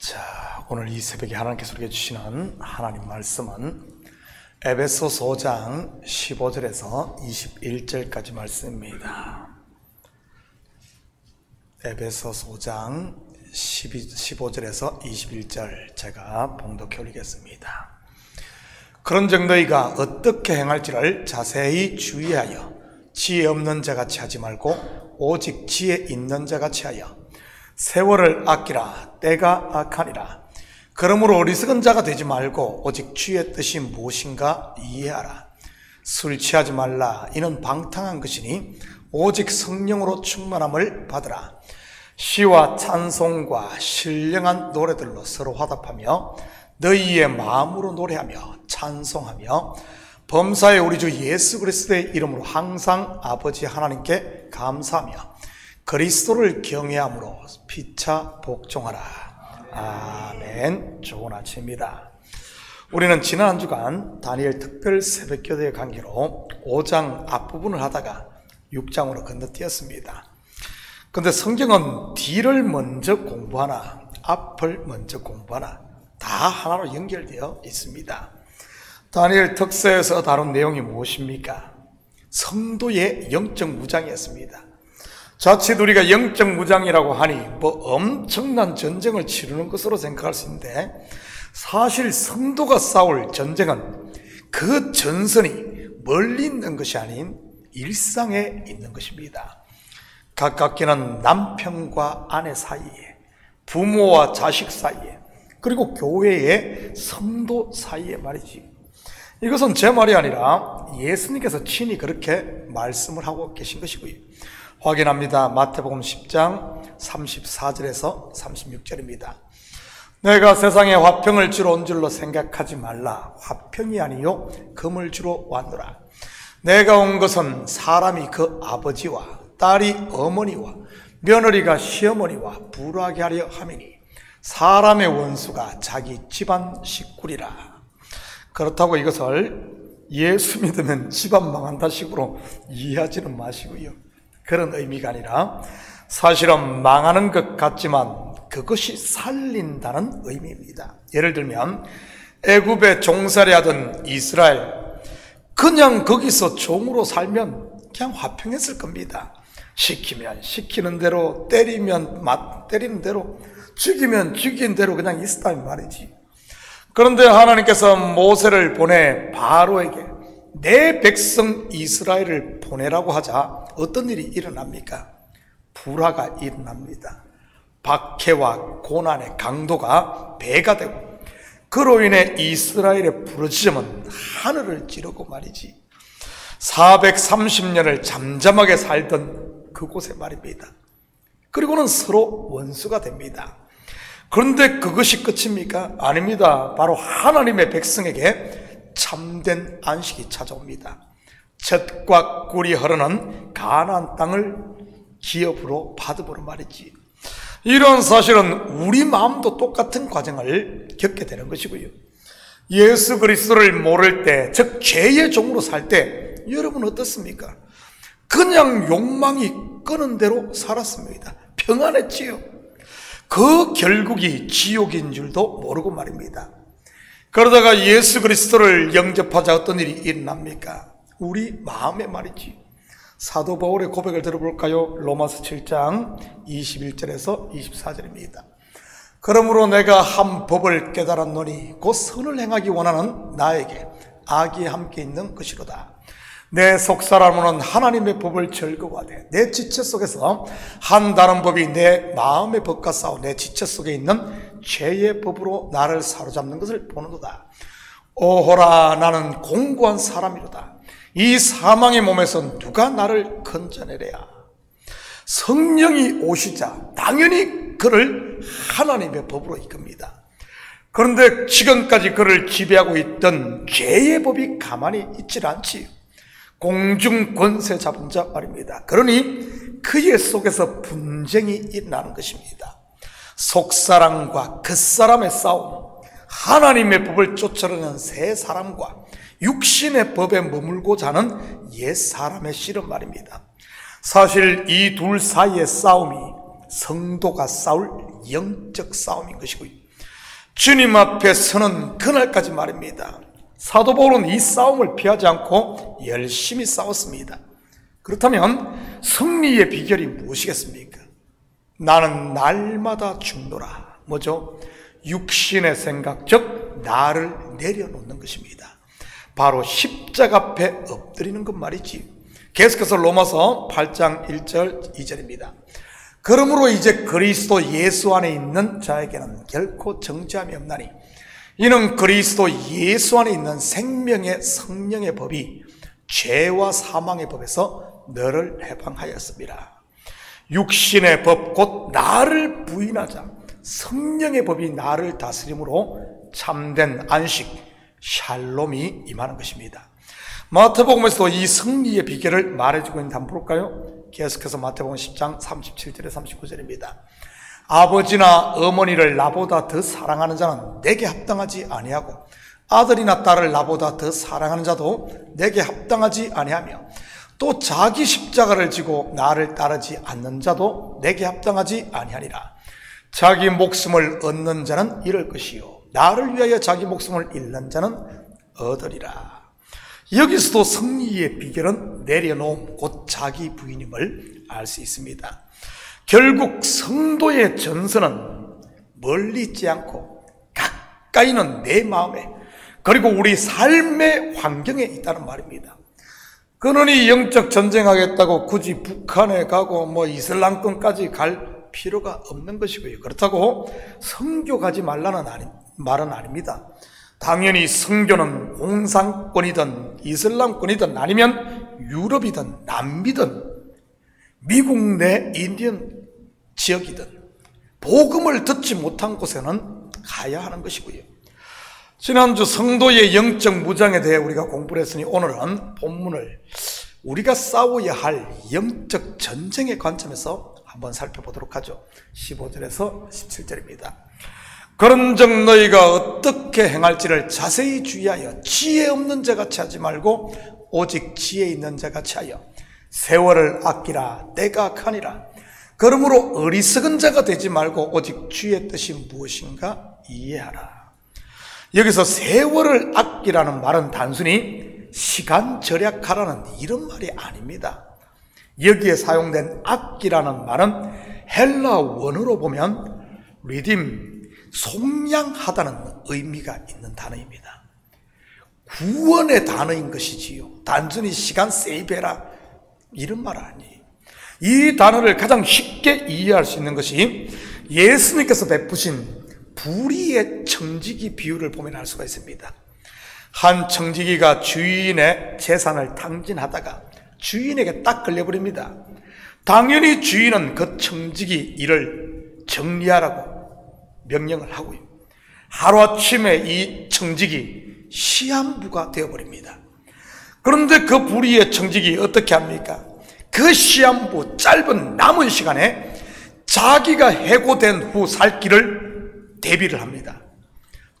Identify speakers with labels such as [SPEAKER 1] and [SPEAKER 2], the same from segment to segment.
[SPEAKER 1] 자, 오늘 이 새벽에 하나님께서 우리에게 주시는 하나님 말씀은 에베소서 5장 15절에서 21절까지 말씀입니다. 에베소서 5장 15절에서 21절 제가 봉독해 올리겠습니다. 그런즉 너희가 어떻게 행할지를 자세히 주의하여 지혜 없는 자같이 하지 말고 오직 지혜 있는 자같이 하여 세월을 아끼라. 때가 악하니라. 그러므로 어리석은 자가 되지 말고 오직 주의 뜻이 무엇인가 이해하라. 술 취하지 말라. 이는 방탕한 것이니 오직 성령으로 충만함을 받으라. 시와 찬송과 신령한 노래들로 서로 화답하며 너희의 마음으로 노래하며 찬송하며 범사의 우리 주 예수 그리스도의 이름으로 항상 아버지 하나님께 감사하며 그리스도를 경외함으로 피차 복종하라. 아멘. 좋은 아침입니다. 우리는 지난 한 주간 다니엘 특별 새벽기도의 관계로 5장 앞부분을 하다가 6장으로 건너뛰었습니다. 그런데 성경은 뒤를 먼저 공부하나 앞을 먼저 공부하나 다 하나로 연결되어 있습니다. 다니엘 특서에서 다룬 내용이 무엇입니까? 성도의 영적 무장이었습니다. 자칫 우리가 영적 무장이라고 하니 엄청난 전쟁을 치르는 것으로 생각할 수 있는데, 사실 성도가 싸울 전쟁은 그 전선이 멀리 있는 것이 아닌 일상에 있는 것입니다. 가깝게는 남편과 아내 사이에, 부모와 자식 사이에, 그리고 교회의 성도 사이에 말이지. 이것은 제 말이 아니라 예수님께서 친히 그렇게 말씀을 하고 계신 것이고요. 확인합니다. 마태복음 10장 34절에서 36절입니다. 내가 세상에 화평을 주러 온 줄로 생각하지 말라. 화평이 아니요 금을 주러 왔노라. 내가 온 것은 사람이 그 아버지와 딸이 어머니와 며느리가 시어머니와 불화하게 하려 함이니 사람의 원수가 자기 집안 식구리라. 그렇다고 이것을 예수 믿으면 집안 망한다 식으로 이해하지는 마시고요. 그런 의미가 아니라 사실은 망하는 것 같지만 그것이 살린다는 의미입니다. 예를 들면 애굽에 종살이 하던 이스라엘, 그냥 거기서 종으로 살면 그냥 화평했을 겁니다. 시키면 시키는 대로, 때리면 때리는 대로, 죽이면 죽인 대로 그냥 있었다는 말이지. 그런데 하나님께서 모세를 보내 바로에게 내 백성 이스라엘을 보내라고 하자 어떤 일이 일어납니까? 불화가 일어납니다. 박해와 고난의 강도가 배가 되고 그로 인해 이스라엘의 부르짖음은 하늘을 찌르고 말이지. 430년을 잠잠하게 살던 그곳에 말입니다. 그리고는 서로 원수가 됩니다. 그런데 그것이 끝입니까? 아닙니다. 바로 하나님의 백성에게 참된 안식이 찾아옵니다. 젖과 꿀이 흐르는 가나안 땅을 기업으로 받으므로 말이지. 이런 사실은 우리 마음도 똑같은 과정을 겪게 되는 것이고요. 예수 그리스도를 모를 때, 즉 죄의 종으로 살 때 여러분 어떻습니까? 그냥 욕망이 끄는 대로 살았습니다. 평안했지요. 그 결국이 지옥인 줄도 모르고 말입니다. 그러다가 예수 그리스도를 영접하자 어떤 일이 일어납니까? 우리 마음에 말이지. 사도 바울의 고백을 들어볼까요? 로마서 7장 21절에서 24절입니다. 그러므로 내가 한 법을 깨달았노니 곧 선을 행하기 원하는 나에게 악이 함께 있는 것이로다. 내 속사람은 하나님의 법을 즐거워하되 내 지체 속에서 한 다른 법이 내 마음의 법과 싸워 내 지체 속에 있는 죄의 법으로 나를 사로잡는 것을 보는도다. 오호라, 나는 공고한 사람이로다. 이 사망의 몸에서 누가 나를 건져내랴. 성령이 오시자 당연히 그를 하나님의 법으로 이끕니다. 그런데 지금까지 그를 지배하고 있던 죄의 법이 가만히 있질 않지요. 공중 권세 잡은 자 말입니다. 그러니 그의 속에서 분쟁이 일어나는 것입니다. 속사람과 겉사람의 싸움, 하나님의 법을 쫓아내는 새 사람과 육신의 법에 머물고자 하는 옛 사람의 씨름 말입니다. 사실 이 둘 사이의 싸움이 성도가 싸울 영적 싸움인 것이고요. 주님 앞에 서는 그날까지 말입니다. 사도 바울은 이 싸움을 피하지 않고 열심히 싸웠습니다. 그렇다면 승리의 비결이 무엇이겠습니까? 나는 날마다 죽노라. 뭐죠? 육신의 생각, 즉 나를 내려놓는 것입니다. 바로 십자가 앞에 엎드리는 것 말이지. 계속해서 로마서 8장 1절 2절입니다. 그러므로 이제 그리스도 예수 안에 있는 자에게는 결코 정죄함이 없나니 이는 그리스도 예수 안에 있는 생명의 성령의 법이 죄와 사망의 법에서 너를 해방하였습니다. 육신의 법 곧 나를 부인하자 성령의 법이 나를 다스림으로 참된 안식 샬롬이 임하는 것입니다. 마태복음에서도 이 승리의 비결을 말해주고 있는데 한번 볼까요? 계속해서 마태복음 10장 37절에 39절입니다. 아버지나 어머니를 나보다 더 사랑하는 자는 내게 합당하지 아니하고 아들이나 딸을 나보다 더 사랑하는 자도 내게 합당하지 아니하며 또 자기 십자가를 지고 나를 따르지 않는 자도 내게 합당하지 아니하니라. 자기 목숨을 얻는 자는 잃을 것이요 나를 위하여 자기 목숨을 잃는 자는 얻으리라. 여기서도 승리의 비결은 내려놓음 곧 자기 부인임을 알 수 있습니다. 결국 성도의 전선은 멀리 있지 않고 가까이는 내 마음에 그리고 우리 삶의 환경에 있다는 말입니다. 그러니 영적 전쟁하겠다고 굳이 북한에 가고 이슬람권까지 갈 필요가 없는 것이고요. 그렇다고 선교 가지 말라는 말은 아닙니다. 당연히 선교는 공산권이든 이슬람권이든 아니면 유럽이든 남미든 미국 내 인디언 지역이든 복음을 듣지 못한 곳에는 가야 하는 것이고요. 지난주 성도의 영적 무장에 대해 우리가 공부를 했으니 오늘은 본문을 우리가 싸워야 할 영적 전쟁의 관점에서 한번 살펴보도록 하죠. 15절에서 17절입니다. 그런즉 너희가 어떻게 행할지를 자세히 주의하여 지혜 없는 자같이 하지 말고 오직 지혜 있는 자같이 하여 세월을 아끼라. 때가 악하니라. 그러므로 어리석은 자가 되지 말고 오직 주의 뜻이 무엇인가 이해하라. 여기서 세월을 아끼라는 말은 단순히 시간 절약하라는 이런 말이 아닙니다. 여기에 사용된 아끼라는 말은 헬라 원어로 보면 리딤, 속량하다는 의미가 있는 단어입니다. 구원의 단어인 것이지요. 단순히 시간 세이브해라 이런 말 아니에요. 이 단어를 가장 쉽게 이해할 수 있는 것이 예수님께서 베푸신 불의의 청지기 비유를 보면 알 수가 있습니다. 한 청지기가 주인의 재산을 탕진하다가 주인에게 딱 걸려버립니다. 당연히 주인은 그 청지기 일을 정리하라고 명령을 하고요. 하루아침에 이 청지기 시한부가 되어버립니다. 그런데 그 불의의 청지기 어떻게 합니까? 그 시한부 짧은 남은 시간에 자기가 해고된 후 살 길을 대비를 합니다.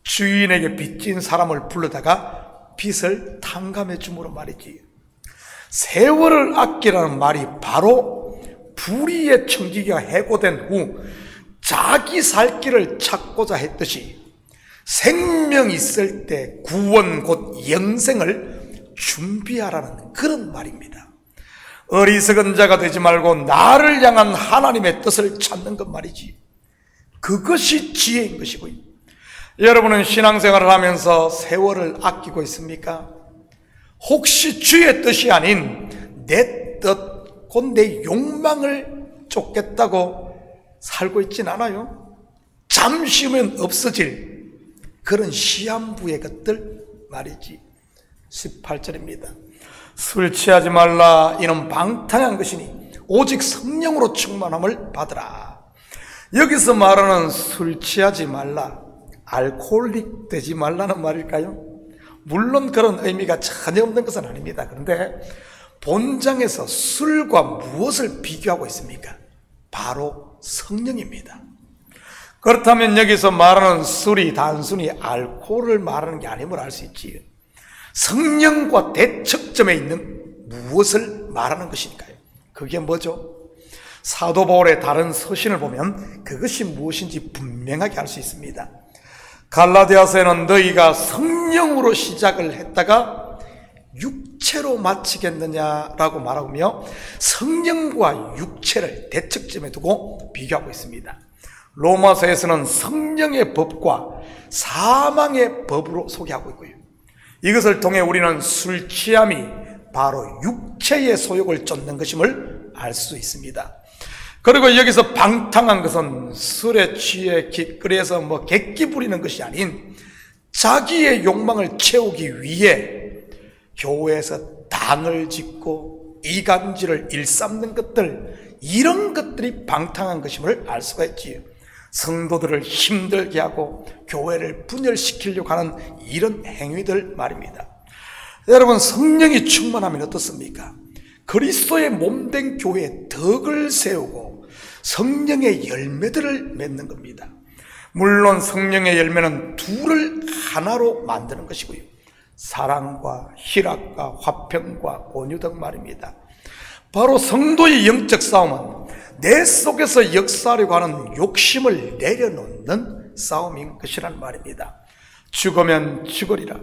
[SPEAKER 1] 주인에게 빚진 사람을 불러다가 빚을 탕감해 줌으로 말이지. 세월을 아끼라는 말이 바로 불의의 청지기가 해고된 후 자기 살 길을 찾고자 했듯이 생명 있을 때 구원 곧 영생을 준비하라는 그런 말입니다. 어리석은 자가 되지 말고 나를 향한 하나님의 뜻을 찾는 것 말이지. 그것이 지혜인 것이고요. 여러분은 신앙생활을 하면서 세월을 아끼고 있습니까? 혹시 주의 뜻이 아닌 내 뜻, 곧 내 욕망을 쫓겠다고 살고 있진 않아요? 잠시 후면 없어질 그런 시한부의 것들 말이지. 18절입니다. 술 취하지 말라. 이는 방탕한 것이니 오직 성령으로 충만함을 받으라. 여기서 말하는 술 취하지 말라, 알코올릭 되지 말라는 말일까요? 물론 그런 의미가 전혀 없는 것은 아닙니다. 그런데 본장에서 술과 무엇을 비교하고 있습니까? 바로 성령입니다. 그렇다면 여기서 말하는 술이 단순히 알코올을 말하는 게 아님을 알 수 있지요. 성령과 대척점에 있는 무엇을 말하는 것일까요? 그게 뭐죠? 사도 바울의 다른 서신을 보면 그것이 무엇인지 분명하게 알 수 있습니다. 갈라디아서에는 너희가 성령으로 시작을 했다가 육체로 마치겠느냐라고 말하며 성령과 육체를 대척점에 두고 비교하고 있습니다. 로마서에서는 성령의 법과 사망의 법으로 소개하고 있고요. 이것을 통해 우리는 술 취함이 바로 육체의 소욕을 쫓는 것임을 알 수 있습니다. 그리고 여기서 방탕한 것은 술에 취해 길거리에서 객기 부리는 것이 아닌 자기의 욕망을 채우기 위해 교회에서 당을 짓고 이간질을 일삼는 것들, 이런 것들이 방탕한 것임을 알 수가 있지요. 성도들을 힘들게 하고 교회를 분열시키려고 하는 이런 행위들 말입니다. 여러분, 성령이 충만하면 어떻습니까? 그리스도의 몸된 교회에 덕을 세우고 성령의 열매들을 맺는 겁니다. 물론 성령의 열매는 둘을 하나로 만드는 것이고요. 사랑과 희락과 화평과 온유 등 말입니다. 바로 성도의 영적 싸움은 내 속에서 역사하려고 하는 욕심을 내려놓는 싸움인 것이란 말입니다. 죽으면 죽으리라,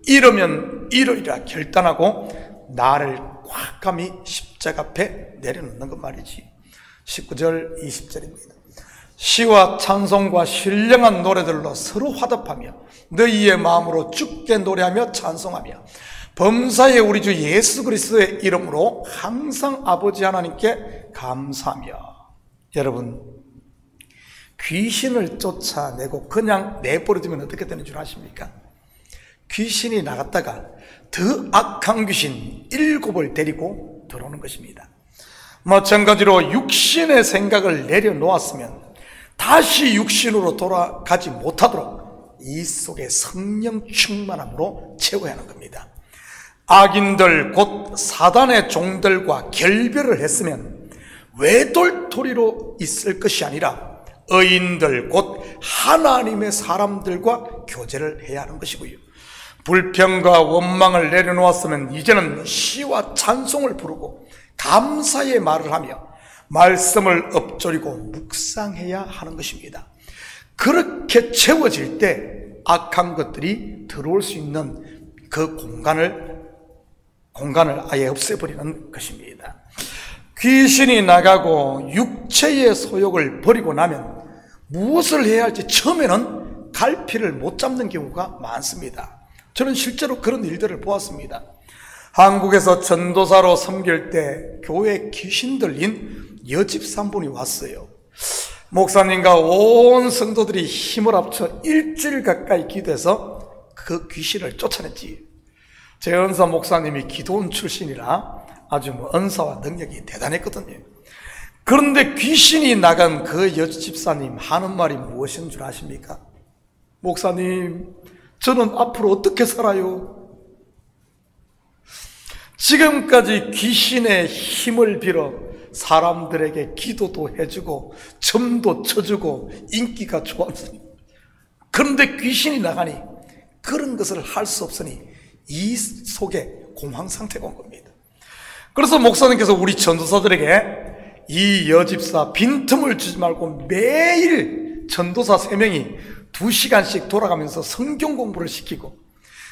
[SPEAKER 1] 이러면 이러리라 결단하고 나를 꽉감히 십자가 앞에 내려놓는 것 말이지. 19절 20절입니다. 시와 찬송과 신령한 노래들로 서로 화답하며 너희의 마음으로 주께 노래하며 찬송하며 범사의 우리 주 예수 그리스도의 이름으로 항상 아버지 하나님께 감사하며. 여러분, 귀신을 쫓아내고 그냥 내버려두면 어떻게 되는 줄 아십니까? 귀신이 나갔다가 더 악한 귀신 7을 데리고 들어오는 것입니다. 마찬가지로 육신의 생각을 내려놓았으면 다시 육신으로 돌아가지 못하도록 이 속에 성령 충만함으로 채워야 하는 겁니다. 악인들 곧 사단의 종들과 결별을 했으면 외돌토리로 있을 것이 아니라 의인들 곧 하나님의 사람들과 교제를 해야 하는 것이고요. 불평과 원망을 내려놓았으면 이제는 시와 찬송을 부르고 감사의 말을 하며 말씀을 엎조리고 묵상해야 하는 것입니다. 그렇게 채워질 때 악한 것들이 들어올 수 있는 그 공간을 아예 없애버리는 것입니다. 귀신이 나가고 육체의 소욕을 버리고 나면 무엇을 해야 할지 처음에는 갈피를 못 잡는 경우가 많습니다. 저는 실제로 그런 일들을 보았습니다. 한국에서 전도사로 섬길 때 교회에 귀신 들린 여집사 한 분이 왔어요. 목사님과 온 성도들이 힘을 합쳐 일주일 가까이 기도해서 그 귀신을 쫓아냈지. 제 은사 목사님이 기도원 출신이라 아주 은사와 능력이 대단했거든요. 그런데 귀신이 나간 그 여집사님 하는 말이 무엇인 줄 아십니까? 목사님, 저는 앞으로 어떻게 살아요? 지금까지 귀신의 힘을 빌어 사람들에게 기도도 해주고 점도 쳐주고 인기가 좋았으니, 그런데 귀신이 나가니 그런 것을 할 수 없으니 이 속에 공황 상태가 온 겁니다. 그래서 목사님께서 우리 전도사들에게 이 여집사 빈틈을 주지 말고 매일 전도사 3명이 2시간씩 돌아가면서 성경 공부를 시키고,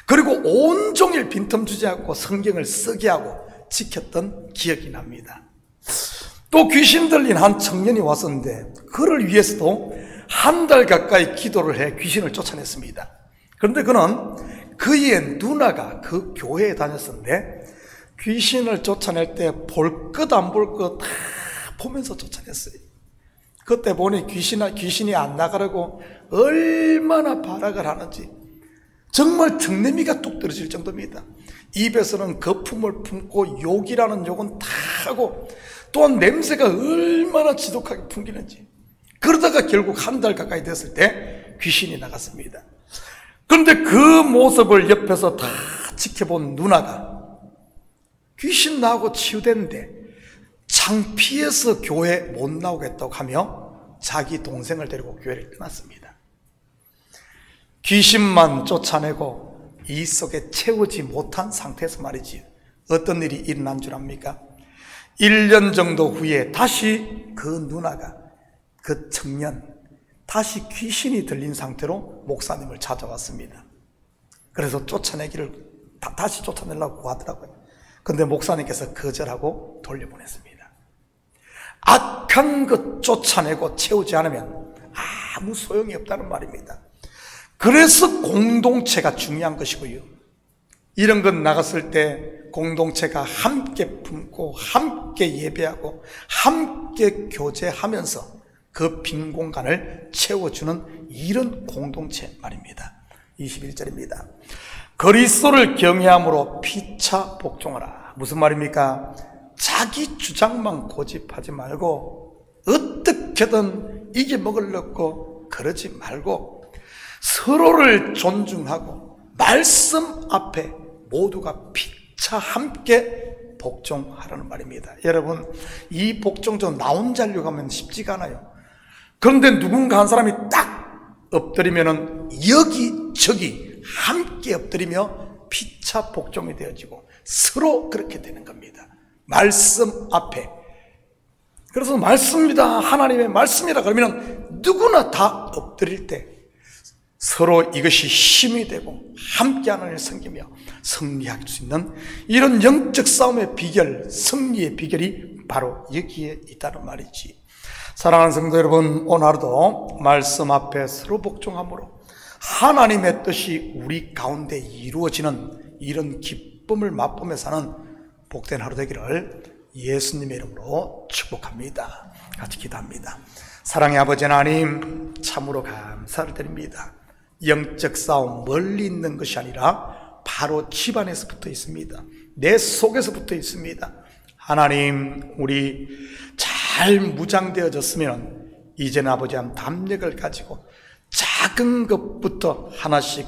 [SPEAKER 1] 그리고 온종일 빈틈 주지 않고 성경을 쓰게 하고 지켰던 기억이 납니다. 또 귀신 들린 한 청년이 왔었는데 그를 위해서도 1달 가까이 기도를 해 귀신을 쫓아냈습니다. 그런데 그는 그의 누나가 그 교회에 다녔었는데 귀신을 쫓아낼 때 볼 것 안 볼 것 다 보면서 쫓아냈어요. 그때 보니 귀신이 안 나가려고 얼마나 발악을 하는지 정말 정내미가 뚝 떨어질 정도입니다. 입에서는 거품을 품고 욕이라는 욕은 다 하고, 또한 냄새가 얼마나 지독하게 풍기는지. 그러다가 결국 1달 가까이 됐을 때 귀신이 나갔습니다. 그런데 그 모습을 옆에서 다 지켜본 누나가 귀신 나오고 치유됐는데 창피해서 교회 못 나오겠다고 하며 자기 동생을 데리고 교회를 떠났습니다. 귀신만 쫓아내고 이 속에 채우지 못한 상태에서 말이지 어떤 일이 일어난 줄 압니까? 1년 정도 후에 다시 그 누나가 그 청년 다시 귀신이 들린 상태로 목사님을 찾아왔습니다. 그래서 쫓아내기를 다시 쫓아내려고 하더라고요. 근데 목사님께서 거절하고 돌려보냈습니다. 악한 것 쫓아내고 채우지 않으면 아무 소용이 없다는 말입니다. 그래서 공동체가 중요한 것이고요. 이런 것 나갔을 때 공동체가 함께 품고 함께 예배하고 함께 교제하면서 그 빈 공간을 채워주는 이런 공동체 말입니다. 21절입니다. 그리스도를 경외함으로 피차 복종하라. 무슨 말입니까? 자기 주장만 고집하지 말고 어떻게든 이겨 먹으려고 그러지 말고 서로를 존중하고 말씀 앞에 모두가 피차 함께 복종하라는 말입니다. 여러분, 이 복종전 나 혼자 하려고 하면 쉽지가 않아요. 그런데 누군가 한 사람이 딱 엎드리면은 여기저기 함께 엎드리며 피차 복종이 되어지고 서로 그렇게 되는 겁니다. 말씀 앞에. 그래서 말씀이다, 하나님의 말씀이다 그러면 누구나 다 엎드릴 때 서로 이것이 힘이 되고 함께 하나님을 섬기며 승리할 수 있는 이런 영적 싸움의 비결, 승리의 비결이 바로 여기에 있다는 말이지. 사랑하는 성도 여러분, 오늘 하루도 말씀 앞에 서로 복종함으로 하나님의 뜻이 우리 가운데 이루어지는 이런 기쁨을 맛보며 사는 복된 하루 되기를 예수님의 이름으로 축복합니다. 같이 기도합니다. 사랑의 아버지 하나님, 참으로 감사를 드립니다. 영적 싸움 멀리 있는 것이 아니라 바로 집안에서 붙어 있습니다. 내 속에서 붙어 있습니다. 하나님, 우리 잘 무장되어졌으면 이제는 아버지 한 담력을 가지고 작은 것부터 하나씩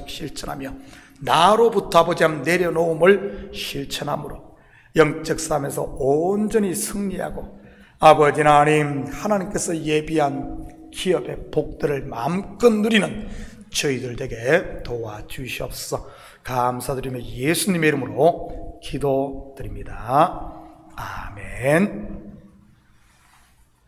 [SPEAKER 1] 실천하며 나로부터 아버지 한 내려놓음을 실천함으로 영적 싸움에서 온전히 승리하고 아버지 하나님, 하나님께서 예비한 기업의 복들을 마음껏 누리는 저희들 되게 도와주시옵소서. 감사드리며 예수님의 이름으로 기도드립니다. 아멘.